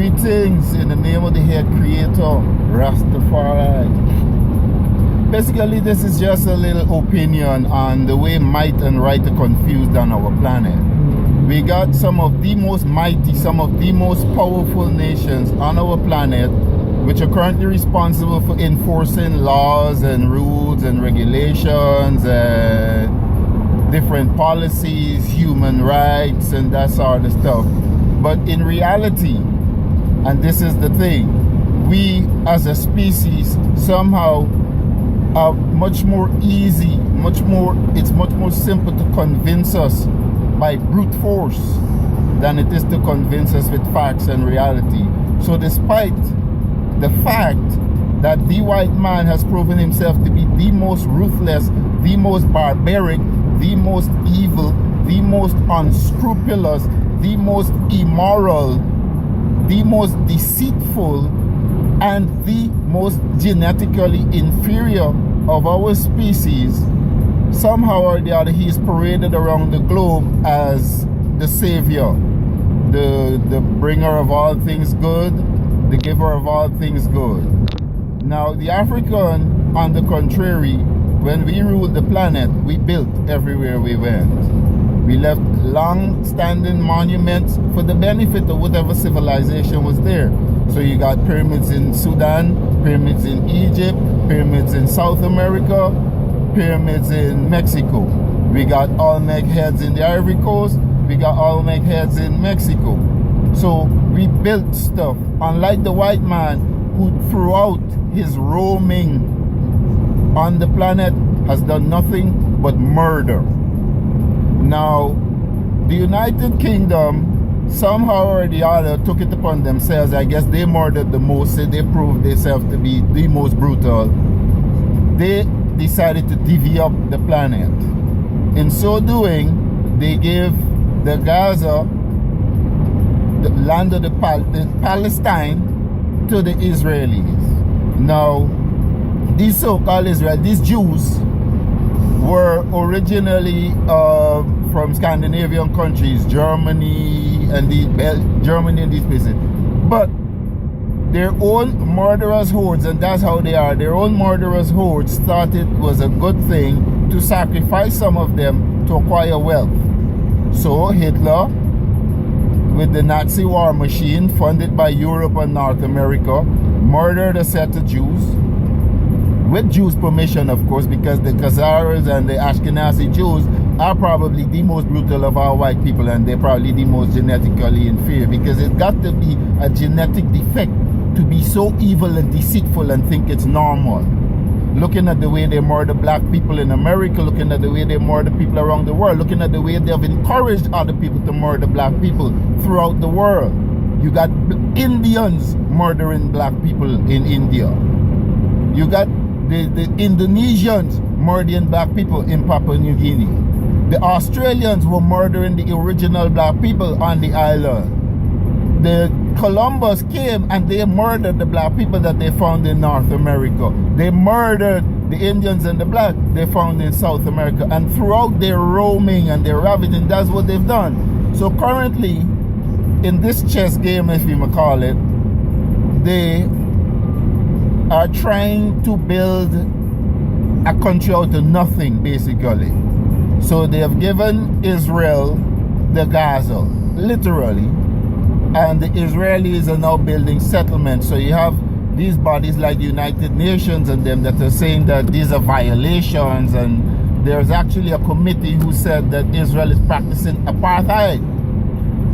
Greetings in the name of the head creator, Rastafari. Basically, this is just a little opinion on the way might and right are confused on our planet. We got some of the most mighty, some of the most powerful nations on our planet, which are currently responsible for enforcing laws and rules and regulations and different policies, human rights, and that sort of stuff. But in reality, and this is the thing, we as a species somehow are much more easy, it's much more simple to convince us by brute force than it is to convince us with facts and reality. So despite the fact that the white man has proven himself to be the most ruthless, the most barbaric, the most evil, the most unscrupulous, the most immoral, the most deceitful, and the most genetically inferior of our species, somehow or the other he is paraded around the globe as the savior, the bringer of all things good, the giver of all things good. Now the African, on the contrary, when we ruled the planet, we built everywhere we went. We left long-standing monuments for the benefit of whatever civilization was there. So you got pyramids in Sudan, pyramids in Egypt, pyramids in South America, pyramids in Mexico. We got Olmec heads in the Ivory Coast. We got Olmec heads in Mexico. So we built stuff, unlike the white man who throughout his roaming on the planet has done nothing but murder. Now, the United Kingdom somehow or the other took it upon themselves. I guess they murdered the most, so they proved themselves to be the most brutal. They decided to divvy up the planet. In so doing, they gave the Gaza, the land of the Palestine, to the Israelis. Now, these so-called Israelis, these Jews, were originally from Scandinavian countries, Germany and these places. But their own murderous hordes, and that's how they are, their own murderous hordes was a good thing to sacrifice some of them to acquire wealth. So Hitler, with the Nazi war machine funded by Europe and North America, murdered a set of Jews, with Jews' permission, of course, because the Khazars and the Ashkenazi Jews are probably the most brutal of our white people, and they're probably the most genetically inferior, because it's got to be a genetic defect to be so evil and deceitful and think it's normal. Looking at the way they murder black people in America, looking at the way they murder people around the world, looking at the way they have encouraged other people to murder black people throughout the world. You got Indians murdering black people in India. You got the Indonesians murdering black people in Papua New Guinea. The Australians were murdering the original black people on the island. The Columbus came and they murdered the black people that they found in North America. They murdered the Indians and the black they found in South America. And throughout their roaming and their ravaging, that's what they've done. So currently, in this chess game, if you may call it, they are trying to build a country out of nothing, basically. So they have given Israel the Gaza, literally, and the Israelis are now building settlements. So you have these bodies like the United Nations and them that are saying that these are violations, and there's actually a committee who said that Israel is practicing apartheid.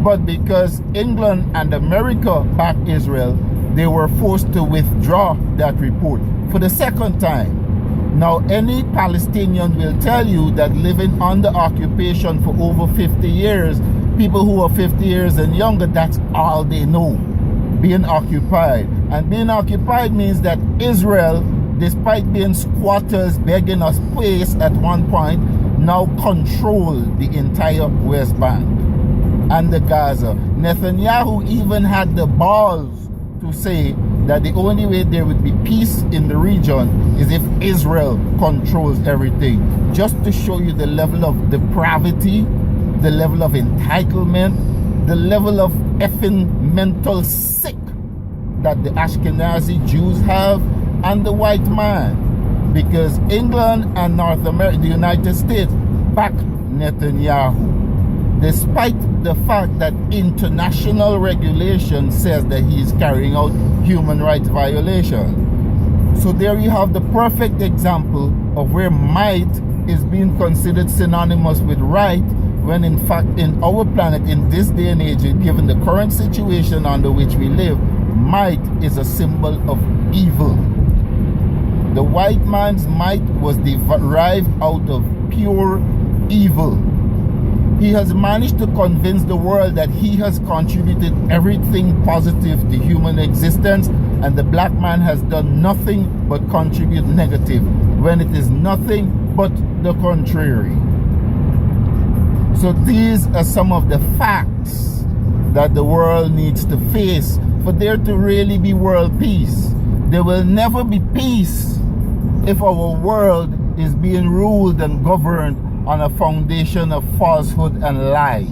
But because England and America backed Israel, they were forced to withdraw that report for the second time. Now, any Palestinian will tell you that living under occupation for over 50 years, people who are 50 years and younger, that's all they know, being occupied. And being occupied means that Israel, despite being squatters begging us place at one point, now control the entire West Bank and the Gaza. Netanyahu even had the balls to say that the only way there would be peace in the region is if Israel controls everything. Just to show you the level of depravity, the level of entitlement, the level of effing mental sick that the Ashkenazi Jews have and the white man, because England and North America, the United States, back Netanyahu, despite the fact that international regulation says that he is carrying out human rights violations. So there you have the perfect example of where might is being considered synonymous with right, when in fact in our planet, in this day and age, given the current situation under which we live, might is a symbol of evil. The white man's might was derived out of pure evil. He has managed to convince the world that he has contributed everything positive to human existence, and the black man has done nothing but contribute negative, when it is nothing but the contrary. So these are some of the facts that the world needs to face for there to really be world peace. There will never be peace if our world is being ruled and governed on a foundation of falsehood and lies.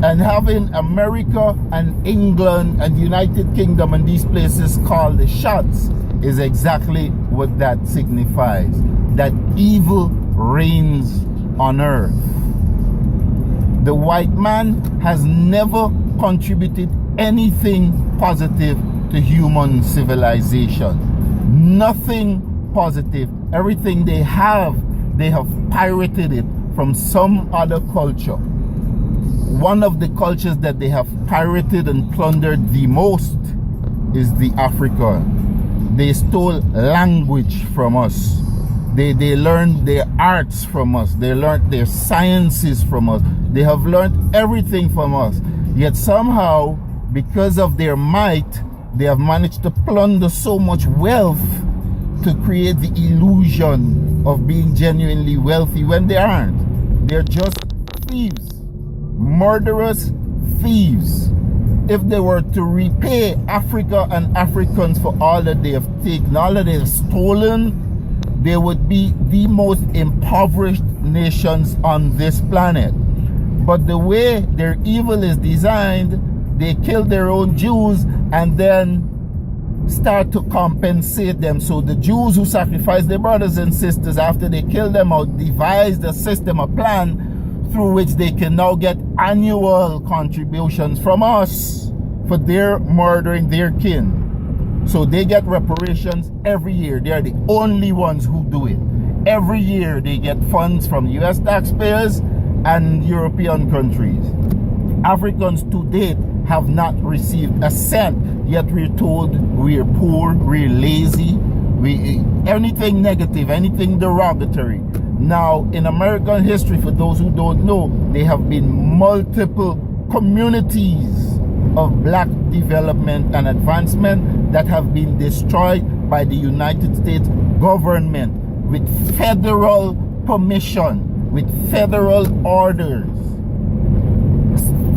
And having America and England and United Kingdom and these places called the shots is exactly what that signifies. That evil reigns on earth. The white man has never contributed anything positive to human civilization. Nothing positive. Everything they have pirated it from some other culture. One of the cultures that they have pirated and plundered the most is the African. They stole language from us. They learned their arts from us. They learned their sciences from us. They have learned everything from us. Yet somehow, because of their might, they have managed to plunder so much wealth to create the illusion of being genuinely wealthy when they aren't. They're just thieves, murderous thieves. If they were to repay Africa and Africans for all that they have taken, all that they have stolen, they would be the most impoverished nations on this planet. But the way their evil is designed, they kill their own Jews and then start to compensate them. So the Jews who sacrifice their brothers and sisters after they kill them out devised a system, a plan through which they can now get annual contributions from us for their murdering their kin. So they get reparations every year. They are the only ones who do it. Every year they get funds from US taxpayers and European countries. Africans to date have not received a cent, yet we're told we're poor, we're lazy, anything negative, anything derogatory. Now, in American history, for those who don't know, there have been multiple communities of black development and advancement that have been destroyed by the United States government with federal permission, with federal orders.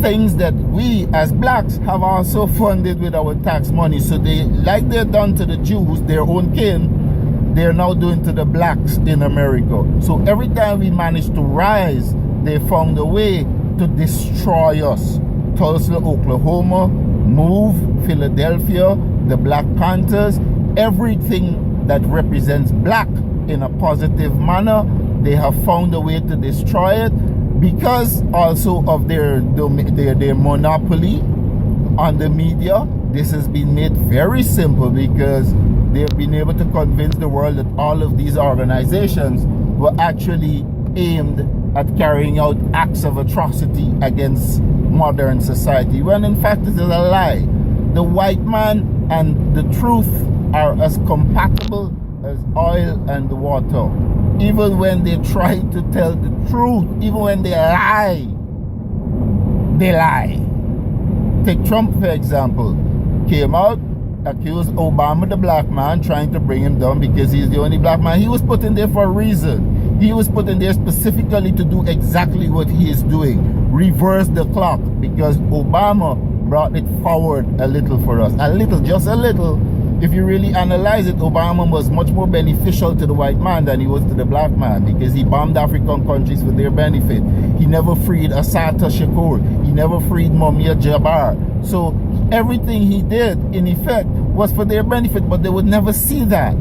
Things that we as blacks have also funded with our tax money. So they, like they're done to the Jews, their own kin, they're now doing to the blacks in America. So every time we manage to rise, they found a way to destroy us. Tulsa, Oklahoma, Move, Philadelphia, the Black Panthers, everything that represents black in a positive manner, they have found a way to destroy it. Because also of their monopoly on the media, this has been made very simple, because they've been able to convince the world that all of these organizations were actually aimed at carrying out acts of atrocity against modern society, when in fact it is a lie. The white man and the truth are as compatible as oil and water. Even when they try to tell the truth, even when they lie, they lie. Take Trump, for example. Came out, accused Obama, the black man, trying to bring him down because he's the only black man. He was put in there for a reason. He was put in there specifically to do exactly what he is doing. Reverse the clock, because Obama brought it forward a little for us. A little, just a little. If you really analyze it, Obama was much more beneficial to the white man than he was to the black man, because he bombed African countries for their benefit. He never freed Assata Shakur. He never freed Mumia Jabbar. So Everything he did, in effect, was for their benefit, but they would never see that.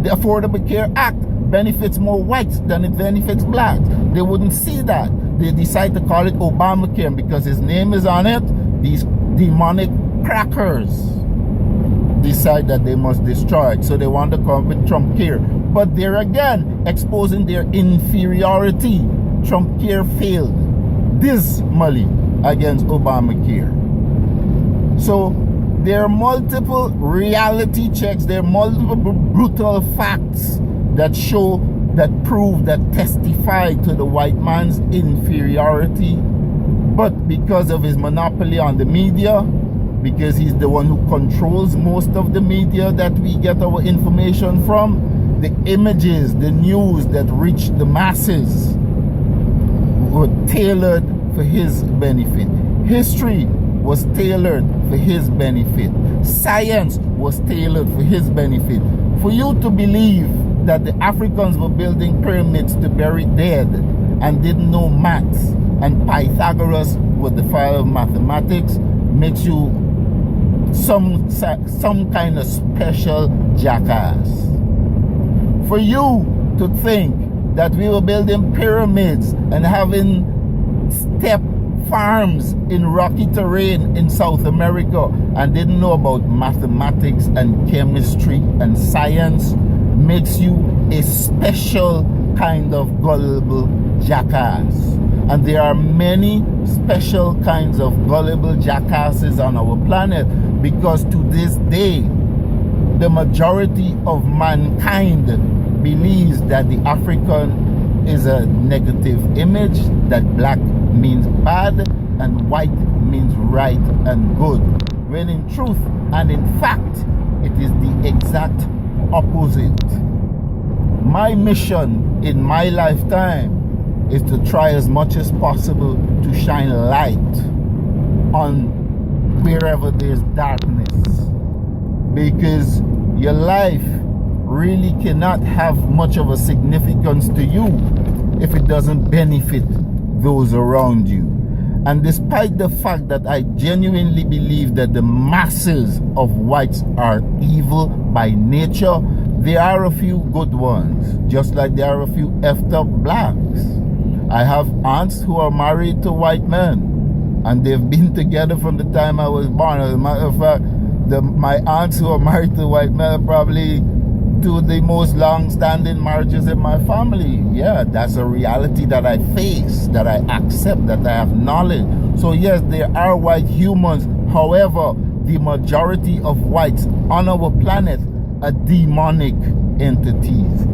The Affordable Care Act benefits more whites than it benefits blacks. They wouldn't see that. They decide to call it Obamacare, and because his name is on it, these demonic crackers decide that they must destroy it. So they want to come up with Trump Care. But they're again exposing their inferiority. Trump Care failed dismally against Obamacare. So there are multiple reality checks, there are multiple brutal facts that show, that prove, that testify to the white man's inferiority. But because of his monopoly on the media, because he's the one who controls most of the media that we get our information from, the images, the news that reach the masses were tailored for his benefit. History was tailored for his benefit. Science was tailored for his benefit. For you to believe that the Africans were building pyramids to bury dead and didn't know maths, and Pythagoras was the father of mathematics, makes you some kind of special jackass. For you to think that we were building pyramids and having step farms in rocky terrain in South America and didn't know about mathematics and chemistry and science makes you a special kind of gullible jackass. And there are many special kinds of gullible jackasses on our planet, because to this day the majority of mankind believes that the African is a negative image, that black means bad and white means right and good, when in truth and in fact it is the exact opposite. My mission in my lifetime is to try as much as possible to shine light on wherever there's darkness, because your life really cannot have much of a significance to you if it doesn't benefit those around you. And despite the fact that I genuinely believe that the masses of whites are evil by nature, there are a few good ones, just like there are a few effed up blacks. I have aunts who are married to white men, and they've been together from the time I was born. As a matter of fact, my aunts who are married to white men are probably two of the most long-standing marriages in my family. Yeah, that's a reality that I face, that I accept, that I have knowledge. So yes, there are white humans. However, the majority of whites on our planet are demonic entities,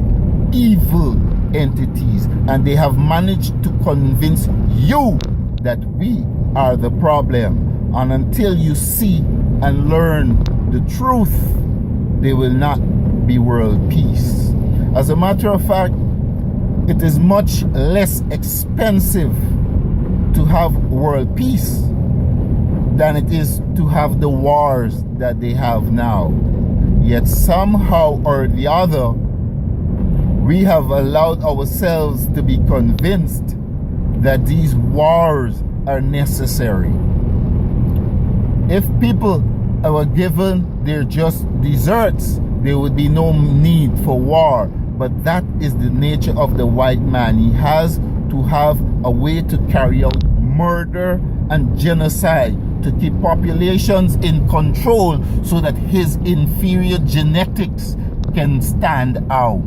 evil entities, and they have managed to convince you that we are the problem. And until you see and learn the truth, there will not be world peace. As a matter of fact, it is much less expensive to have world peace than it is to have the wars that they have now. Yet somehow or the other, we have allowed ourselves to be convinced that these wars are necessary. If people were given their just desserts, there would be no need for war. But that is the nature of the white man. He has to have a way to carry out murder and genocide to keep populations in control so that his inferior genetics can stand out,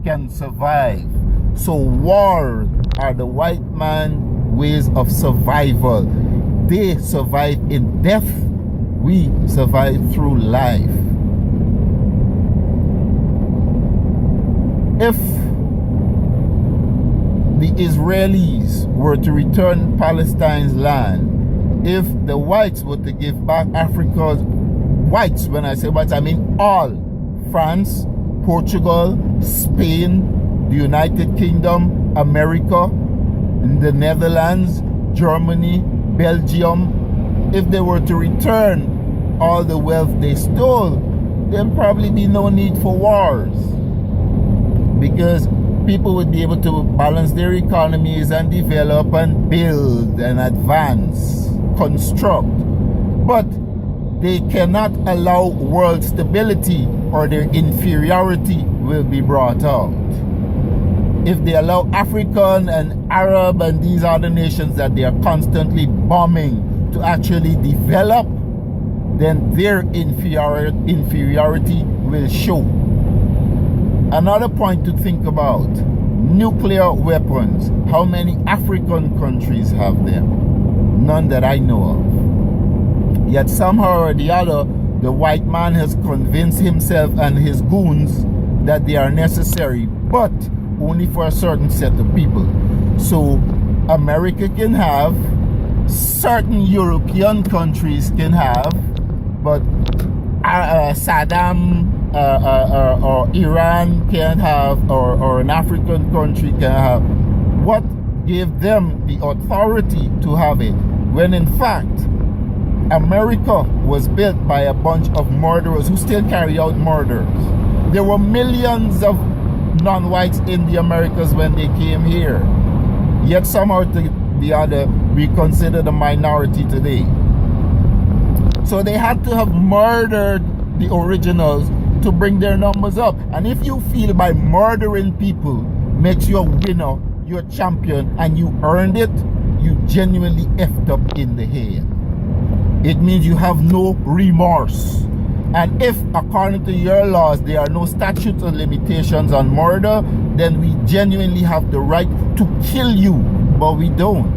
can survive. So wars are the white man's ways of survival. They survive in death. We survive through life. If the Israelis were to return Palestine's land, if the whites were to give back Africa's whites, when I say whites, I mean all, France, Portugal, Spain, the United Kingdom, America, the Netherlands, Germany, Belgium, if they were to return all the wealth they stole, there'd probably be no need for wars, because people would be able to balance their economies and develop and build and advance, construct. But they cannot allow world stability, or their inferiority will be brought out. If they allow African and Arab and these other nations that they are constantly bombing to actually develop, then their inferiority will show. Another point to think about: nuclear weapons. How many African countries have them? None that I know of. Yet somehow or the other, the white man has convinced himself and his goons that they are necessary, but only for a certain set of people. So America can have, certain European countries can have, but Saddam or Iran can have, or an African country can have. What gave them the authority to have it, when in fact America was built by a bunch of murderers who still carry out murders? There were millions of non-whites in the Americas when they came here. Yet somehow or the other, we consider the minority today. So they had to have murdered the originals to bring their numbers up. And if you feel by murdering people makes you a winner, you're a champion, and you earned it, you genuinely effed up in the head. It means you have no remorse. And if, according to your laws, there are no statutes or limitations on murder, then we genuinely have the right to kill you, but we don't.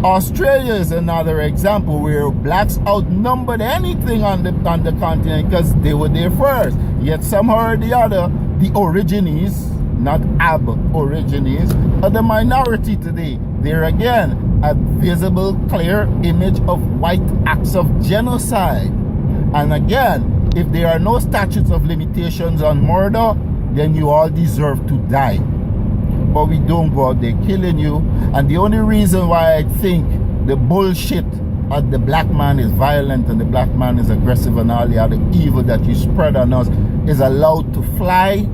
Australia is another example where blacks outnumbered anything on the continent because they were there first. Yet somehow or the other, the origines, not aborigines, are the minority today. There again, a visible, clear image of white acts of genocide. And again, if there are no statutes of limitations on murder, then you all deserve to die. But we don't go out there killing you. And the only reason why I think the bullshit of the black man is violent and the black man is aggressive and all the other evil that you spread on us is allowed to fly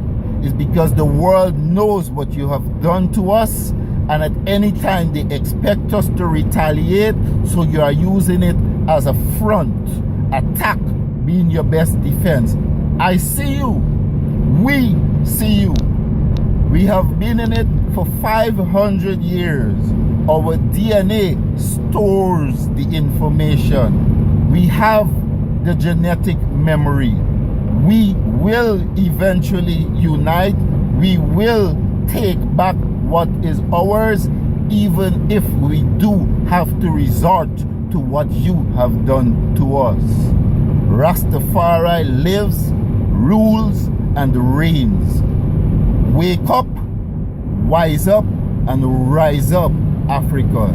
is because the world knows what you have done to us, and at any time they expect us to retaliate, so you are using it as a front. Attack being your best defense. I see you. We see you. We have been in it for 500 years. Our DNA stores the information. We have the genetic memory. We will eventually unite. We will take back what is ours, even if we do have to resort to what you have done to us. Rastafari lives, rules, and reigns. Wake up, wise up, and rise up, Africa.